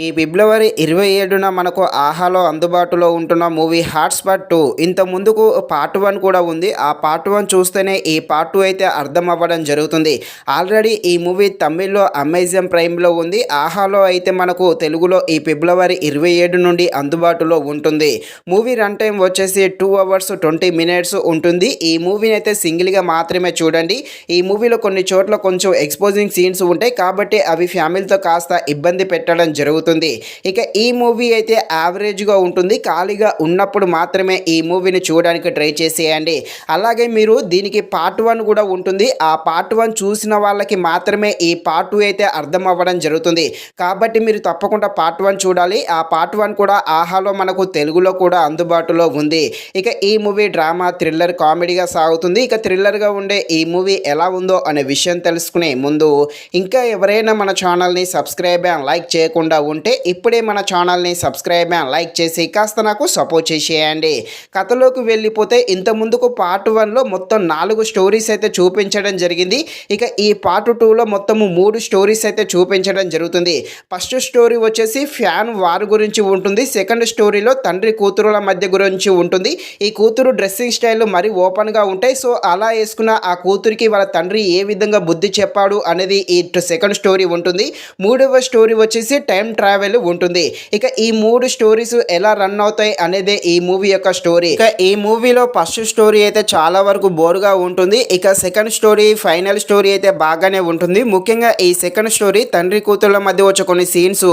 ఈ ఫిబ్రవరి 27న మనకు ఆహాలో అందుబాటులో ఉంటున్న మూవీ హాట్స్పాట్ 2 ఇంత ముందుకు పార్ట్ 1 కూడా ఉంది. ఆ పార్ట్ 1 చూస్తేనే ఈ పార్ట్ 2 అయితే అర్థం అవ్వడం జరుగుతుంది. ఆల్రెడీ ఈ మూవీ తమిళ్లో అమెజాన్ ప్రైమ్లో ఉంది. ఆహాలో అయితే మనకు తెలుగులో ఈ ఫిబ్రవరి 27 నుండి అందుబాటులో ఉంటుంది. మూవీ రన్ టైం వచ్చేసి 2 hours 20 minutes ఉంటుంది. ఈ మూవీని అయితే సింగిల్గా మాత్రమే చూడండి. ఈ మూవీలో కొన్ని చోట్ల కొంచెం ఎక్స్పోజింగ్ సీన్స్ ఉంటాయి కాబట్టి అవి ఫ్యామిలీతో కాస్త ఇబ్బంది పెట్టడం జరుగుతుంది. ఇక ఈ మూవీ అయితే యావరేజ్గా ఉంటుంది. ఖాళీగా ఉన్నప్పుడు మాత్రమే ఈ మూవీని చూడడానికి ట్రై చేసేయండి. అలాగే మీరు దీనికి పార్ట్ 1 కూడా ఉంటుంది. ఆ పార్ట్ 1 చూసిన వాళ్ళకి మాత్రమే ఈ పార్ట్ 2 అయితే అర్థం అవ్వడం జరుగుతుంది. కాబట్టి మీరు తప్పకుండా పార్ట్ 1 చూడాలి. ఆ పార్ట్ 1 కూడా ఆహాలో మనకు తెలుగులో కూడా అందుబాటులో ఉంది. ఇక ఈ మూవీ డ్రామా, థ్రిల్లర్, కామెడీగా సాగుతుంది. ఇక థ్రిల్లర్గా ఉండే ఈ మూవీ ఎలా ఉందో అనే విషయం తెలుసుకునే ముందు ఇంకా ఎవరైనా మన ఛానల్ని సబ్స్క్రైబ్ అండ్ లైక్ చేయకుండా ఉంటే ఇప్పుడే మన ఛానల్ని సబ్స్క్రైబ్ అండ్ లైక్ చేసి కాస్త నాకు సపోర్ట్ చేసేయండి. కథలోకి వెళ్ళిపోతే ఇంత ముందుకు పార్ట్ 1లో మొత్తం 4 స్టోరీస్ అయితే చూపించడం జరిగింది. ఇక ఈ పార్ట్ 2లో మొత్తము 3 స్టోరీస్ అయితే చూపించడం జరుగుతుంది. ఫస్ట్ స్టోరీ వచ్చేసి ఫ్యాన్ వార్ గురించి ఉంటుంది. సెకండ్ స్టోరీలో తండ్రి కూతురుల మధ్య గురించి ఉంటుంది. ఈ కూతురు డ్రెస్సింగ్ స్టైల్ మరి ఓపెన్గా ఉంటాయి. సో అలా వేసుకున్న ఆ కూతురికి వాళ్ళ తండ్రి ఏ విధంగా బుద్ధి చెప్పాడు అనేది ఈ సెకండ్ స్టోరీ ఉంటుంది. మూడవ స్టోరీ వచ్చేసి టైం ట్రావెల్ ఉంటుంది. ఇక ఈ 3 స్టోరీస్ ఎలా రన్ అవుతాయి అనేదే ఈ మూవీ యొక్క స్టోరీ. ఇక ఈ మూవీలో ఫస్ట్ స్టోరీ అయితే చాలా వరకు బోర్గా ఉంటుంది. ఇక సెకండ్ స్టోరీ, ఫైనల్ స్టోరీ అయితే బాగానే ఉంటుంది. ముఖ్యంగా ఈ సెకండ్ స్టోరీ తండ్రి కూతుళ్ళ మధ్య వచ్చే కొన్ని సీన్స్,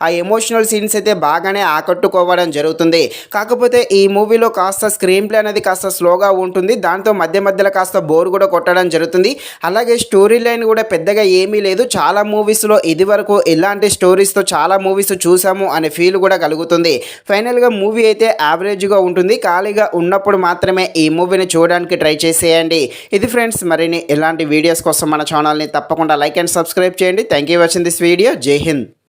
ఆ ఎమోషనల్ సీన్స్ అయితే బాగానే ఆకట్టుకోవడం జరుగుతుంది. కాకపోతే ఈ మూవీలో కాస్త స్క్రీన్ ప్లే అనేది కాస్త స్లోగా ఉంటుంది. దాంతో మధ్య మధ్యలో కాస్త బోర్ కూడా కొట్టడం జరుగుతుంది. అలాగే స్టోరీ లైన్ కూడా పెద్దగా ఏమీ లేదు. చాలా మూవీస్లో ఇది వరకు ఇలాంటి స్టోరీస్తో చాలా మూవీస్ చూసాము అనే ఫీల్ కూడా కలుగుతుంది. ఫైనల్గా మూవీ అయితే యావరేజ్గా ఉంటుంది. ఖాళీగా ఉన్నప్పుడు మాత్రమే ఈ మూవీని చూడడానికి ట్రై చేసేయండి. ఇది ఫ్రెండ్స్, మరిన్ని ఇలాంటి వీడియోస్ కోసం మన ఛానల్ని తప్పకుండా లైక్ అండ్ సబ్స్క్రైబ్ చేయండి. Thank you watching this video. జై హింద్.